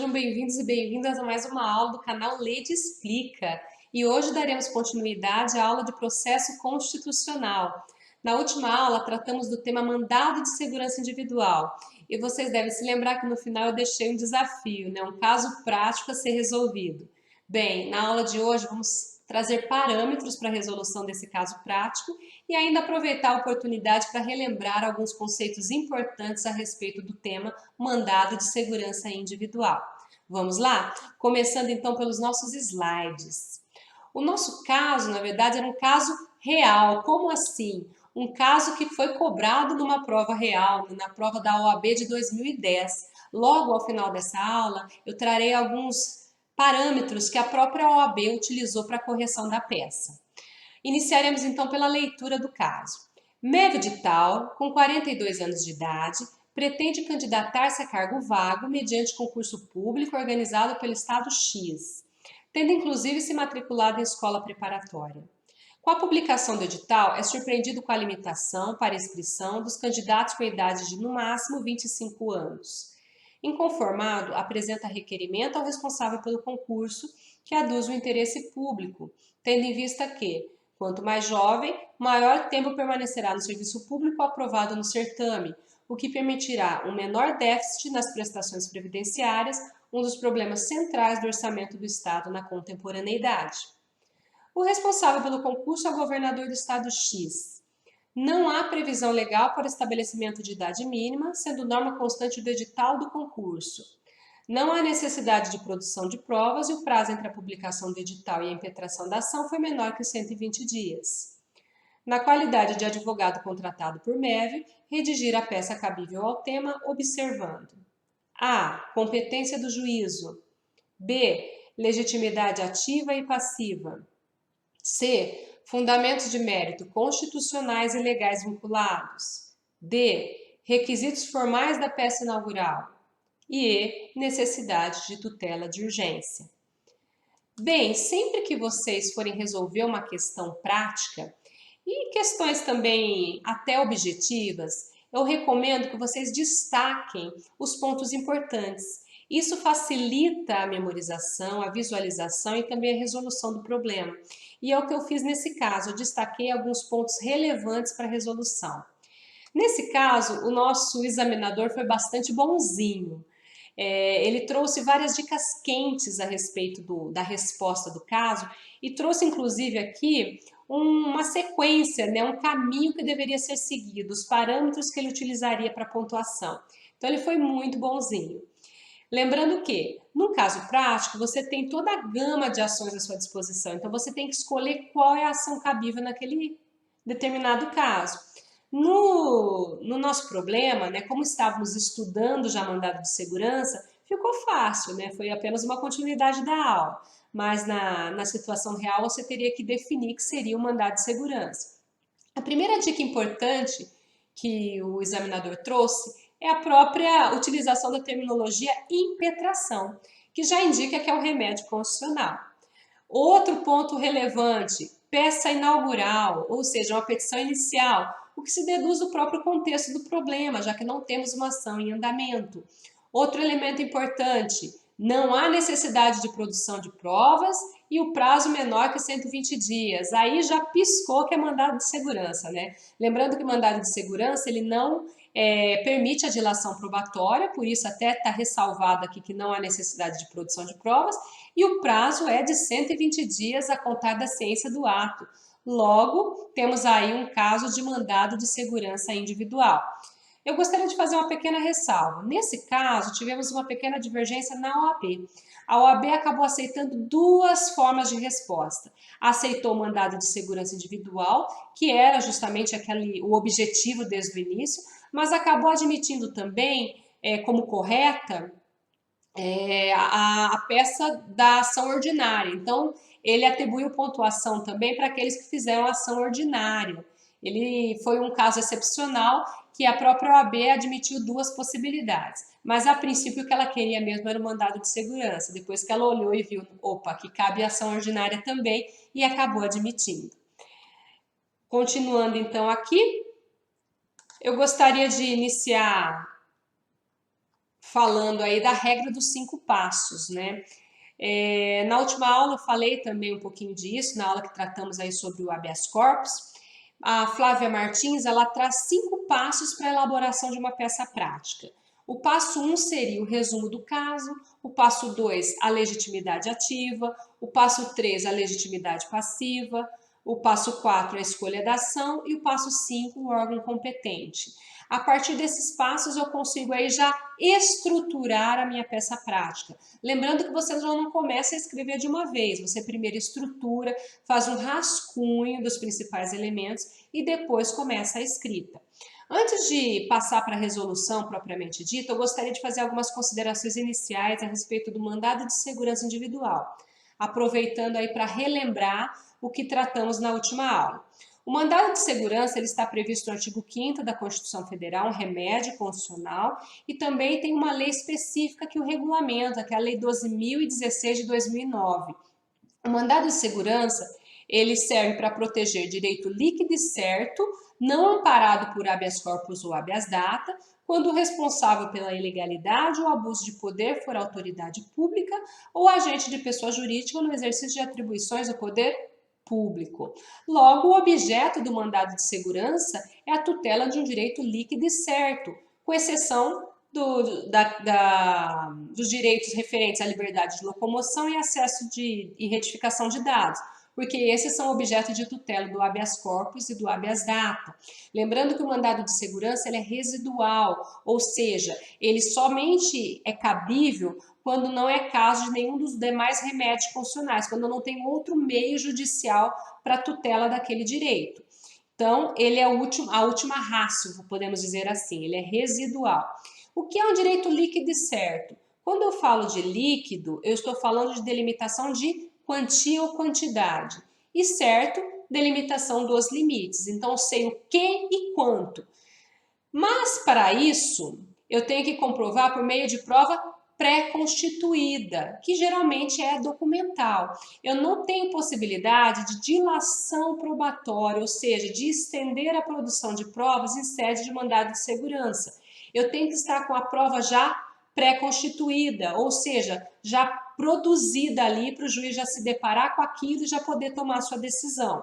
sejam bem-vindos e bem-vindas a mais uma aula do canal Leite Explica. E hoje daremos continuidade à aula de processo constitucional. Na última aula tratamos do tema mandado de segurança individual. E vocês devem se lembrar que no final eu deixei um desafio, um caso prático a ser resolvido. Bem, na aula de hoje vamos trazer parâmetros para a resolução desse caso prático e ainda aproveitar a oportunidade para relembrar alguns conceitos importantes a respeito do tema mandado de segurança individual. Vamos lá? Começando então pelos nossos slides. O nosso caso, na verdade, era um caso real. Como assim? Um caso que foi cobrado numa prova real, na prova da OAB de 2010. Logo ao final dessa aula, eu trarei alguns parâmetros que a própria OAB utilizou para a correção da peça. Iniciaremos então pela leitura do caso. Meve de Tal, com 42 anos de idade, pretende candidatar-se a cargo vago mediante concurso público organizado pelo Estado X, tendo inclusive se matriculado em escola preparatória. Com a publicação do edital, é surpreendido com a limitação para inscrição dos candidatos com idade de no máximo 25 anos. Inconformado, apresenta requerimento ao responsável pelo concurso, que aduz o interesse público, tendo em vista que, quanto mais jovem, maior tempo permanecerá no serviço público aprovado no certame, o que permitirá um menor déficit nas prestações previdenciárias, um dos problemas centrais do orçamento do Estado na contemporaneidade. O responsável pelo concurso é o governador do Estado X. Não há previsão legal para estabelecimento de idade mínima, sendo norma constante do edital do concurso. Não há necessidade de produção de provas e o prazo entre a publicação do edital e a impetração da ação foi menor que 120 dias. Na qualidade de advogado contratado por Meve, redigir a peça cabível ao tema, observando: A. Competência do juízo. B. Legitimidade ativa e passiva. C. Fundamentos de mérito constitucionais e legais vinculados. D. Requisitos formais da peça inaugural. E E. Necessidade de tutela de urgência. Bem, sempre que vocês forem resolver uma questão prática e questões também até objetivas, eu recomendo que vocês destaquem os pontos importantes. Isso facilita a memorização, a visualização e também a resolução do problema. E é o que eu fiz nesse caso, eu destaquei alguns pontos relevantes para a resolução. Nesse caso, o nosso examinador foi bastante bonzinho. Ele trouxe várias dicas quentes a respeito da resposta do caso e trouxe inclusive aqui uma sequência, um caminho que deveria ser seguido, os parâmetros que ele utilizaria para pontuação. Então ele foi muito bonzinho. Lembrando que, no caso prático, você tem toda a gama de ações à sua disposição, então você tem que escolher qual é a ação cabível naquele determinado caso. No nosso problema, como estávamos estudando já mandado de segurança, ficou fácil, foi apenas uma continuidade da aula, mas na situação real você teria que definir que seria o mandado de segurança. A primeira dica importante que o examinador trouxe é a própria utilização da terminologia impetração, que já indica que é o remédio constitucional. Outro ponto relevante, peça inaugural, ou seja, uma petição inicial, o que se deduz do próprio contexto do problema, já que não temos uma ação em andamento. Outro elemento importante, não há necessidade de produção de provas e o prazo menor que 120 dias. Aí já piscou que é mandado de segurança, Lembrando que mandado de segurança, ele não permite a dilação probatória, por isso até está ressalvado aqui que não há necessidade de produção de provas, e o prazo é de 120 dias a contar da ciência do ato. Logo, temos aí um caso de mandado de segurança individual. Eu gostaria de fazer uma pequena ressalva. Nesse caso, tivemos uma pequena divergência na OAB. A OAB acabou aceitando duas formas de resposta. Aceitou o mandado de segurança individual, que era justamente o objetivo desde o início, mas acabou admitindo também, como correta, a peça da ação ordinária. Então, ele atribuiu pontuação também para aqueles que fizeram a ação ordinária. Ele foi um caso excepcional que a própria OAB admitiu duas possibilidades. Mas, a princípio, o que ela queria mesmo era o mandado de segurança. Depois que ela olhou e viu, opa, que cabe a ação ordinária também, e acabou admitindo. Continuando, então, aqui, eu gostaria de iniciar falando aí da regra dos 5 passos, né? Na última aula eu falei também um pouquinho disso, na aula que tratamos aí sobre o habeas corpus. A Flávia Martins, ela traz 5 passos para a elaboração de uma peça prática. O passo 1 seria o resumo do caso, o passo 2, a legitimidade ativa, o passo 3, a legitimidade passiva, o passo 4, a escolha da ação e o passo 5, o órgão competente. A partir desses passos eu consigo aí já estruturar a minha peça prática. Lembrando que você já não começa a escrever de uma vez, você primeiro estrutura, faz um rascunho dos principais elementos e depois começa a escrita. Antes de passar para a resolução propriamente dita, eu gostaria de fazer algumas considerações iniciais a respeito do mandado de segurança individual, aproveitando aí para relembrar o que tratamos na última aula. O mandado de segurança ele está previsto no artigo 5º da Constituição Federal, um remédio constitucional, e também tem uma lei específica que o regulamenta, que é a Lei 12.016 de 2009. O mandado de segurança ele serve para proteger direito líquido e certo, não amparado por habeas corpus ou habeas data, quando o responsável pela ilegalidade ou abuso de poder for autoridade pública ou agente de pessoa jurídica no exercício de atribuições do poder público. Logo, o objeto do mandado de segurança é a tutela de um direito líquido e certo, com exceção dos direitos referentes à liberdade de locomoção e acesso e retificação de dados, porque esses são objeto de tutela do habeas corpus e do habeas data. Lembrando que o mandado de segurança ele é residual, ou seja, ele somente é cabível quando não é caso de nenhum dos demais remédios constitucionais, quando não tem outro meio judicial para tutela daquele direito. Então, ele é a última ratio, podemos dizer assim, ele é residual. O que é um direito líquido e certo? Quando eu falo de líquido, eu estou falando de delimitação de quantia ou quantidade. E certo, delimitação dos limites. Então, eu sei o que e quanto. Mas, para isso, eu tenho que comprovar por meio de prova pré-constituída, que geralmente é documental. Eu não tenho possibilidade de dilação probatória, ou seja, de estender a produção de provas em sede de mandado de segurança. Eu tenho que estar com a prova já pré-constituída, ou seja, já produzida ali para o juiz já se deparar com aquilo e já poder tomar sua decisão.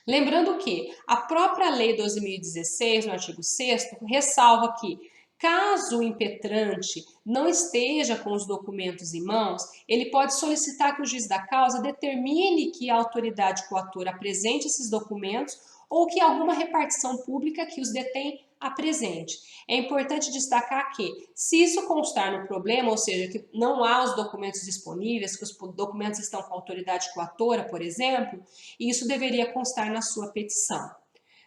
Lembrando que a própria Lei 12.016, no artigo 6º, ressalva que caso o impetrante não esteja com os documentos em mãos, ele pode solicitar que o juiz da causa determine que a autoridade coatora apresente esses documentos ou que alguma repartição pública que os detém apresente. É importante destacar que, se isso constar no problema, ou seja, que não há os documentos disponíveis, que os documentos estão com a autoridade coatora, por exemplo, isso deveria constar na sua petição.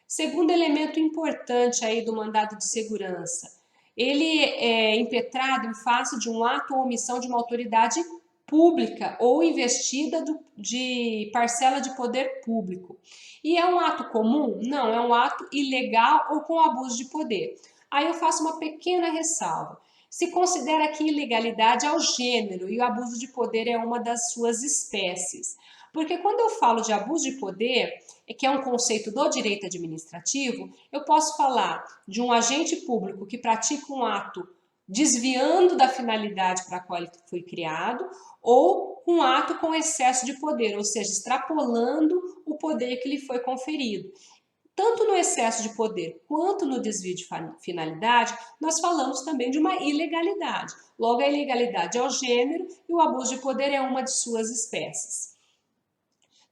Segundo elemento importante aí do mandado de segurança, ele é impetrado em face de um ato ou omissão de uma autoridade pública ou investida de parcela de poder público. E é um ato comum? Não, é um ato ilegal ou com abuso de poder. Aí eu faço uma pequena ressalva. Se considera que ilegalidade é o gênero e o abuso de poder é uma das suas espécies. Porque quando eu falo de abuso de poder, que é um conceito do direito administrativo, eu posso falar de um agente público que pratica um ato desviando da finalidade para a qual ele foi criado, ou um ato com excesso de poder, ou seja, extrapolando o poder que lhe foi conferido. Tanto no excesso de poder quanto no desvio de finalidade, nós falamos também de uma ilegalidade. Logo, a ilegalidade é o gênero e o abuso de poder é uma de suas espécies.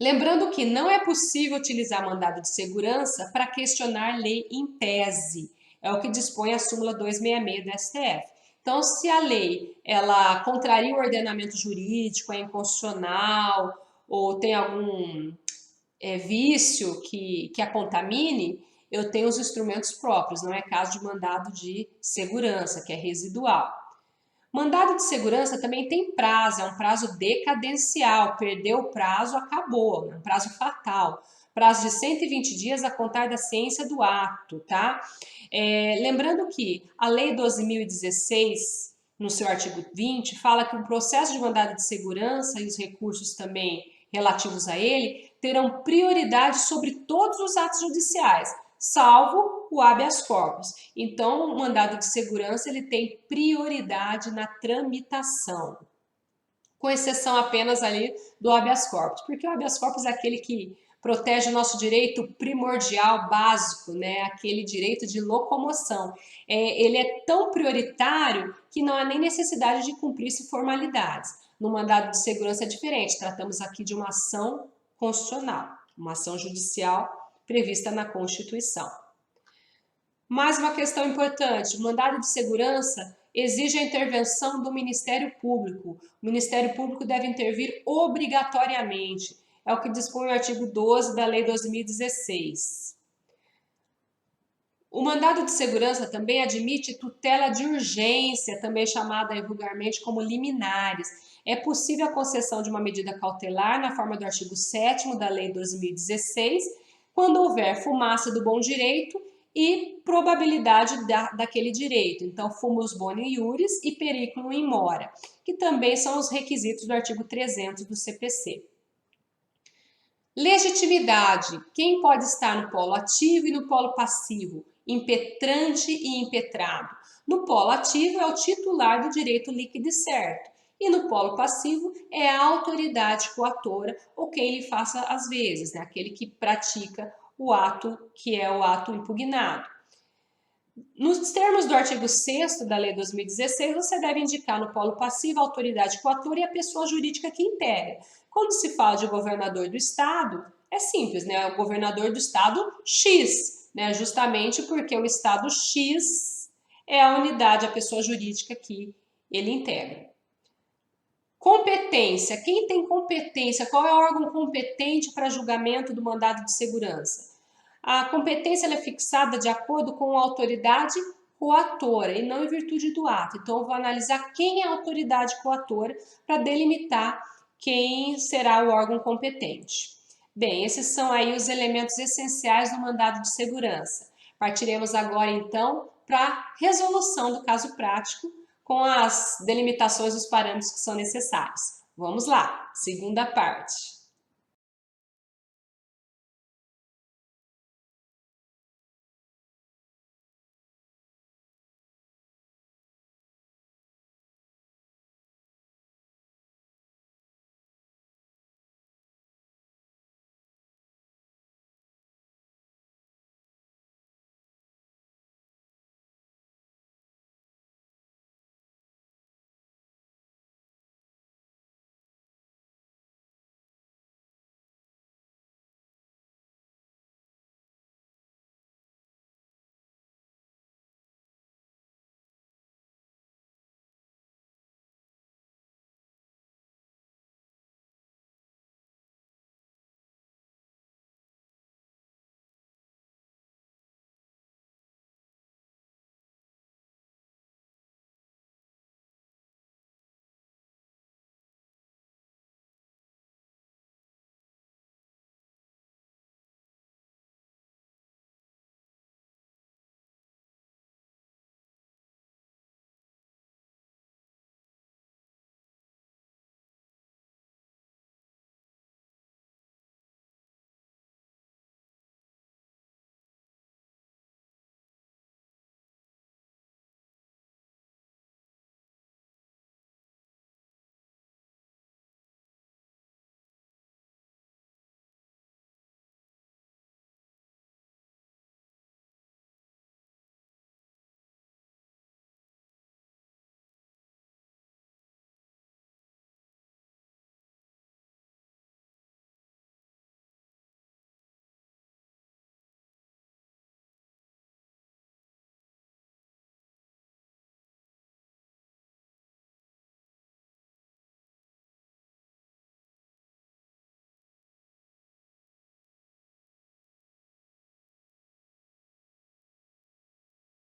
Lembrando que não é possível utilizar mandado de segurança para questionar lei em tese. É o que dispõe a súmula 266 do STF. Então, se a lei ela contraria o ordenamento jurídico, é inconstitucional ou tem algum vício que a contamine, eu tenho os instrumentos próprios, não é caso de mandado de segurança, que é residual. Mandado de segurança também tem prazo, é um prazo decadencial, perdeu o prazo, acabou, é um prazo fatal. Prazo de 120 dias a contar da ciência do ato, tá? Lembrando que a Lei 12.016, no seu artigo 20, fala que o processo de mandado de segurança e os recursos também relativos a ele terão prioridade sobre todos os atos judiciais, salvo o habeas corpus. Então, o mandado de segurança ele tem prioridade na tramitação, com exceção apenas ali do habeas corpus, porque o habeas corpus é aquele que protege o nosso direito primordial, básico, né? Aquele direito de locomoção. Ele é tão prioritário que não há nem necessidade de cumprir-se formalidades. No mandado de segurança é diferente, tratamos aqui de uma ação constitucional, uma ação judicial prevista na Constituição. Mais uma questão importante, o mandado de segurança exige a intervenção do Ministério Público. O Ministério Público deve intervir obrigatoriamente. É o que dispõe o artigo 12 da Lei 2016. O mandado de segurança também admite tutela de urgência, também chamada vulgarmente como liminares. É possível a concessão de uma medida cautelar na forma do artigo 7º da Lei 2016, quando houver fumaça do bom direito e probabilidade daquele direito. Então, fumus boni iuris e periculum in mora, que também são os requisitos do artigo 300 do CPC. Legitimidade. Quem pode estar no polo ativo e no polo passivo? Impetrante e impetrado. No polo ativo é o titular do direito líquido e certo. E no polo passivo é a autoridade coatora ou quem lhe faça as vezes, né? Aquele que pratica o ato que é o ato impugnado. Nos termos do artigo 6º da Lei 2016, você deve indicar no polo passivo a autoridade coatora e a pessoa jurídica que integra. Quando se fala de governador do estado, é simples, né? O governador do estado X, né? Justamente porque o estado X é a unidade, a pessoa jurídica que ele integra. Competência. Quem tem competência? Qual é o órgão competente para julgamento do mandado de segurança? A competência é fixada de acordo com a autoridade coatora e não em virtude do ato. Então, eu vou analisar quem é a autoridade coatora para delimitar quem será o órgão competente. Bem, esses são aí os elementos essenciais do mandado de segurança. Partiremos agora, então, para a resolução do caso prático com as delimitações dos parâmetros que são necessários. Vamos lá, segunda parte.